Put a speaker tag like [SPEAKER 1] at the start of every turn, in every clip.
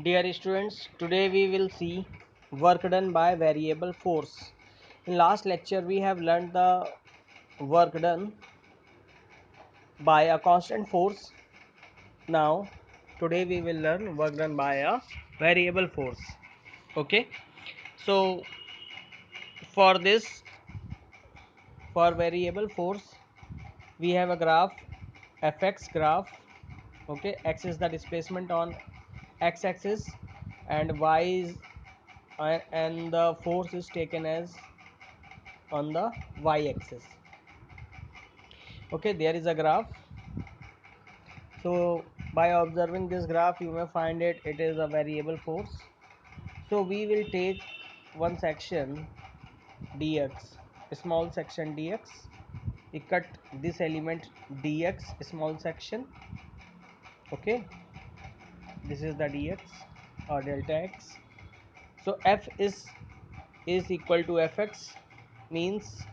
[SPEAKER 1] Dear students, today we will see work done by variable force. In last lecture we have learned the work done by a constant force. Now today we will learn work done by a variable force. Okay, so for this, for variable force we have a graph, fx graph. Okay, x is the displacement on x-axis and y is and the force is taken as on the y-axis. Okay, there is a graph. So by observing this graph you may find it is a variable force. So we will take one section dx, small section dx. We cut this element dx, small section. Okay, this is the dx or delta x. So f is equal to fx, means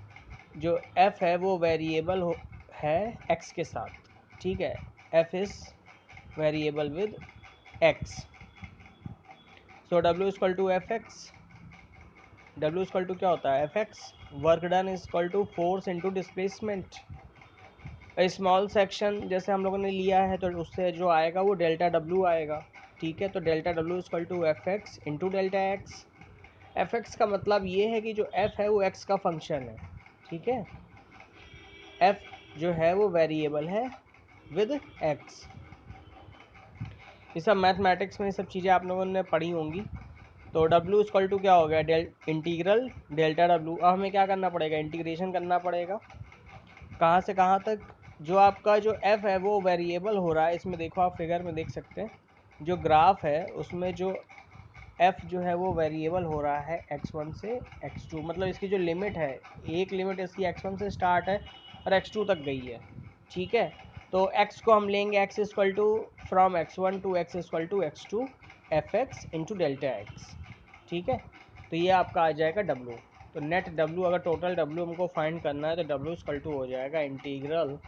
[SPEAKER 1] जो f है वो variable है x के साथ. ठीक है, f is variable with x. So w is equal to F X. w is equal to क्या होता है, fx. Work done is equal to force into displacement. Small section जैसे हम लोगों ने लिया है तो उससे जो आएगा वो डेल्टा w आएगा. ठीक है, तो delta w is equal to F X into delta X. F X का मतलब ये है कि जो f है वो x का फंक्शन है. ठीक है, f जो है वो वेरिएबल है विद x. ये सब मैथमेटिक्स में ये सब चीज़ें आप लोगों ने पढ़ी होंगी. तो w इक्वल टू क्या हो गया, इंटीग्रल डेल्टा w. अब हमें क्या करना पड़ेगा, इंटीग्रेशन करना पड़ेगा. कहाँ से कहाँ तक, जो आपका जो f है वो वेरिएबल हो रहा है. इसमें देखो, आप फिगर में देख सकते हैं जो ग्राफ है उसमें जो f जो है वो वेरिएबल हो रहा है x1 से x2. मतलब इसकी जो लिमिट है, एक लिमिट इसकी x1 से स्टार्ट है और x2 तक गई है. ठीक है, तो x को हम लेंगे x equal to from x1 to x equal to x2 F X into delta X. ठीक है, तो ये आपका आ जाएगा w. तो नेट w, अगर टोटल w हमको फाइंड करना है तो w इक्वल टू हो जाएगा integral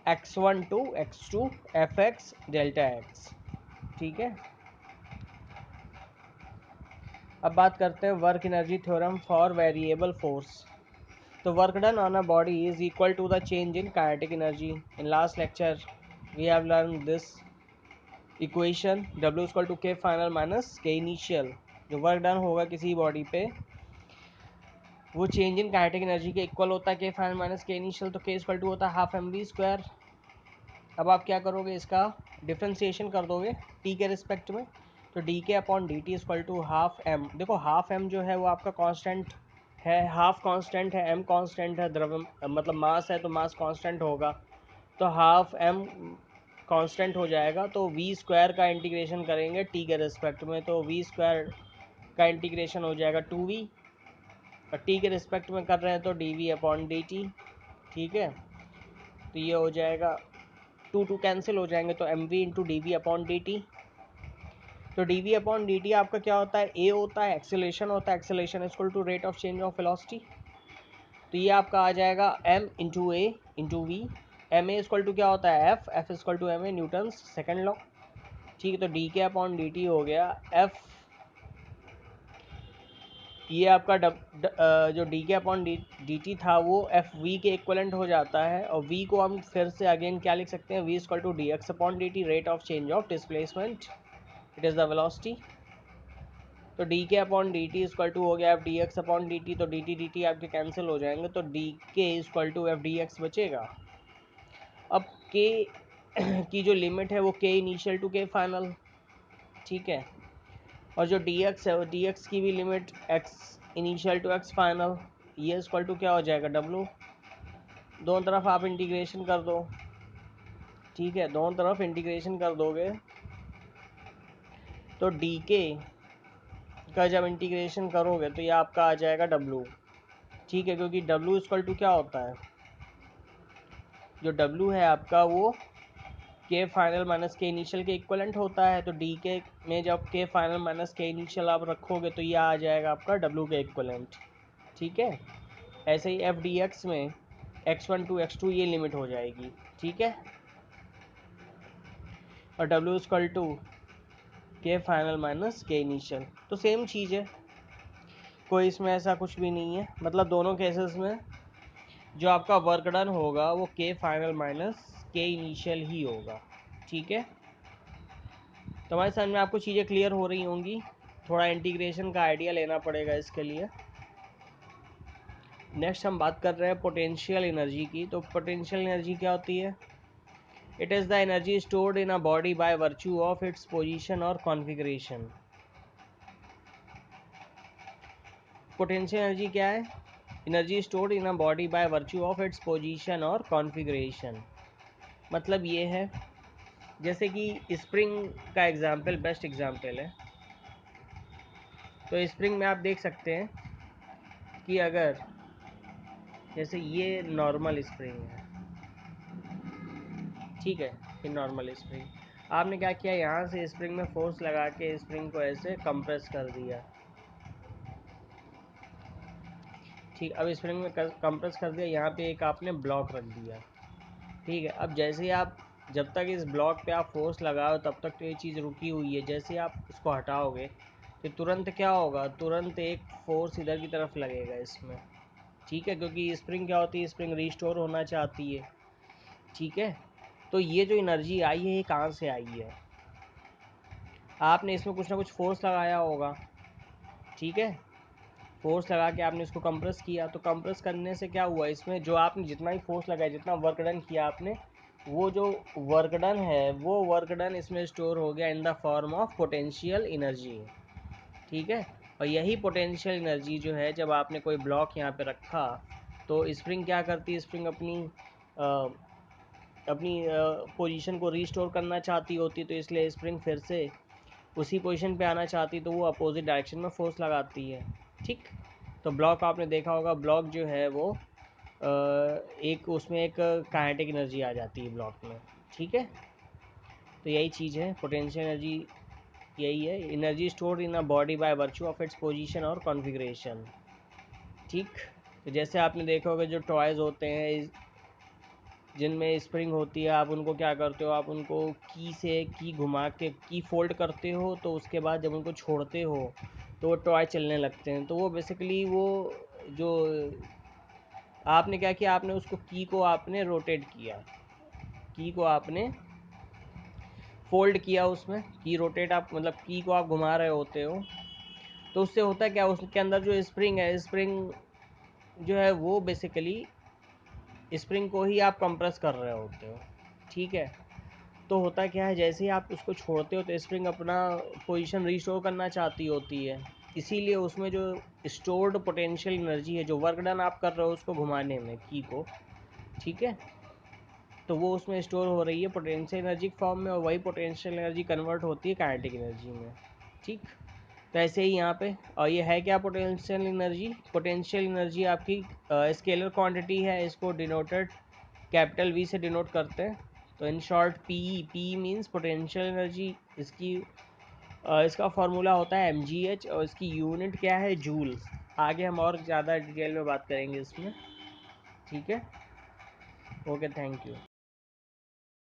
[SPEAKER 1] x1 to x2 F X delta X. ठीक है, अब बात करते हैं work energy theorem for variable force. तो work done on a body is equal to the change in kinetic energy. In last lecture we have learn this equation, W equal to K final minus K initial. जो work done होगा किसी body पे वो change in kinetic energy के इक्वल होता है के फाइनल माइनस के इनिशियल. तो के इक्वल टू होता है हाफ एम वी स्क्वायर. अब आप क्या करोगे, इसका डिफ्रेंसिएशन कर दोगे टी के रिस्पेक्ट में. तो D K upon D T equal to half M. देखो हाफ एम जो है वो आपका कांस्टेंट है, हाफ कांस्टेंट है, एम कांस्टेंट है. द्रव्य मतलब मास है तो मास कांस्टेंट होगा, तो हाफ एम कांस्टेंट हो जाएगा. तो वी स्क्वायर का इंटीग्रेशन करेंगे टी के रिस्पेक्ट में, तो वी स्क्वायर का इंटीग्रेशन हो जाएगा 2v, और टी के रिस्पेक्ट में कर रहे हैं तो D V upon D T. ठीक है, तो ये हो जाएगा 2 कैंसिल हो जाएंगे, तो M V into D V upon D T. तो D V upon D T आपका क्या होता है, ए होता है, एक्सेलेरेशन होता है. Acceleration equal to rate of change of velocity. तो ये आपका आ जाएगा M into A into V. M A equal to क्या होता है, F. F equal to M A, Newton's second law. ठीक है, तो D K upon D T हो गया एफ. ये आपका जो D K upon D T था वो एफ वी के इक्वलेंट हो जाता है. और वी को हम फिर से अगेन क्या लिख सकते हैं, V equal to D X upon D T, rate of change of displacement, it is the velocity. तो D K upon D T equal to हो गया F D X upon D T. तो D T आपके cancel हो जाएंगे, तो D K equal to F D X बचेगा. अब के की जो लिमिट है वो के इनिशियल टू के फाइनल. ठीक है, और जो डी एक्स है वो डी एक्स की भी limit X initial to X final. ये इक्वल टू क्या हो जाएगा, डब्लू. दोनों तरफ आप इंटीग्रेशन कर दो. ठीक है, दोनों तरफ इंटीग्रेशन कर दोगे तो डी के का जब इंटीग्रेशन करोगे तो ये आपका आ जाएगा डब्लू. ठीक है, क्योंकि डब्लू इक्वल टू क्या होता है, जो डब्लू है आपका वो के फाइनल माइनस के इनिशियल के इक्वलेंट होता है. तो डी के में जब के फाइनल माइनस के इनिशियल आप रखोगे तो ये आ जाएगा आपका डब्लू के इक्वलेंट. ठीक है, ऐसे ही एफ डी एक्स में x1 टू x2 ये लिमिट हो जाएगी. ठीक है, और w equal to K final minus K initial, तो सेम चीज़ है, कोई इसमें ऐसा कुछ भी नहीं है। मतलब दोनों केसेस में जो आपका वर्क डन होगा वो के फाइनल माइनस के इनिशियल ही होगा। ठीक है, तो हमारे समझ में आपको चीज़ें क्लियर हो रही होंगी। थोड़ा इंटीग्रेशन का आइडिया लेना पड़ेगा इसके लिए। नेक्स्ट हम बात कर रहे हैं पोटेंशियल एनर्जी की। तो पोटेंशियल एनर्जी क्या होती है? It is the energy stored in a body by virtue of its position और कॉन्फ़िगरेशन। पोटेंशियल एनर्जी क्या है? Energy stored in a body by virtue of its position और कॉन्फ़िगरेशन। मतलब ये है, जैसे कि स्प्रिंग का एग्जाम्पल बेस्ट एग्जाम्पल है। तो स्प्रिंग में आप देख सकते हैं कि अगर जैसे ये नॉर्मल स्प्रिंग है, ठीक है, ये नॉर्मल स्प्रिंग, आपने क्या किया, यहाँ से स्प्रिंग में फोर्स लगा के स्प्रिंग को ऐसे कंप्रेस कर दिया। ठीक, अब स्प्रिंग में कंप्रेस कर दिया, यहाँ पे एक आपने ब्लॉक रख दिया। ठीक है, अब जैसे ही आप, जब तक इस ब्लॉक पे आप फोर्स लगाओ तब तक तो ये चीज़ रुकी हुई है। जैसे आप इसको हटाओगे तो तुरंत क्या होगा, तुरंत एक फोर्स इधर की तरफ लगेगा इसमें। ठीक है, क्योंकि स्प्रिंग क्या होती है, स्प्रिंग रिस्टोर होना चाहती है। ठीक है, तो ये जो एनर्जी आई है ये कहाँ से आई है? आपने इसमें कुछ ना कुछ फोर्स लगाया होगा। ठीक है, फोर्स लगा के आपने इसको कंप्रेस किया, तो कंप्रेस करने से क्या हुआ, इसमें जो आपने जितना ही फोर्स लगाया, जितना वर्क डन किया आपने, वो जो वर्क डन है वो वर्क डन इसमें स्टोर हो गया in the form of potential energy. ठीक है, और यही पोटेंशियल एनर्जी जो है, जब आपने कोई ब्लॉक यहाँ पे रखा तो स्प्रिंग क्या करती है, स्प्रिंग अपनी पोजीशन को रीस्टोर करना चाहती होती, तो इसलिए स्प्रिंग फिर से उसी पोजीशन पे आना चाहती, तो वो अपोजिट डायरेक्शन में फोर्स लगाती है। ठीक, तो ब्लॉक आपने देखा होगा, ब्लॉक जो है वो एक उसमें एक काइनेटिक एनर्जी आ जाती है ब्लॉक में। ठीक है, तो यही चीज़ है पोटेंशियल एनर्जी, यही है energy stored in a body by virtue of its position और कॉन्फ़िगरेशन। ठीक, तो जैसे आपने देखा होगा जो टॉयज़ होते हैं जिनमें स्प्रिंग होती है, आप उनको क्या करते हो, आप उनको की से की घुमा के की फोल्ड करते हो, तो उसके बाद जब उनको छोड़ते हो तो वो टॉय चलने लगते हैं। तो वो बेसिकली वो जो आपने क्या किया, आपने उसको की को आपने रोटेट किया, की को आपने फोल्ड किया, उसमें की रोटेट, आप मतलब की को आप घुमा रहे होते हो, तो उससे होता है क्या, उसके अंदर जो स्प्रिंग है, स्प्रिंग जो है वो बेसिकली स्प्रिंग को ही आप कंप्रेस कर रहे होते हो। ठीक है, तो होता क्या है, जैसे ही आप उसको छोड़ते हो तो स्प्रिंग अपना पोजीशन रिस्टोर करना चाहती होती है, इसीलिए उसमें जो स्टोर्ड पोटेंशियल एनर्जी है, जो वर्क डन आप कर रहे हो उसको घुमाने में की को, ठीक है, तो वो उसमें स्टोर हो रही है पोटेंशियल एनर्जी के फॉर्म में, और वही पोटेंशियल एनर्जी कन्वर्ट होती है काइनेटिक एनर्जी में। ठीक, तो ऐसे ही यहाँ पे, और ये है क्या, पोटेंशियल एनर्जी, पोटेंशियल एनर्जी आपकी स्केलर क्वांटिटी है, इसको डिनोटेड कैपिटल वी से डिनोट करते हैं। तो in short P means potential energy, इसका फॉर्मूला होता है mgh, और इसकी यूनिट क्या है, जूल। आगे हम और ज़्यादा डिटेल में बात करेंगे इसमें। ठीक है, ओके, थैंक यू।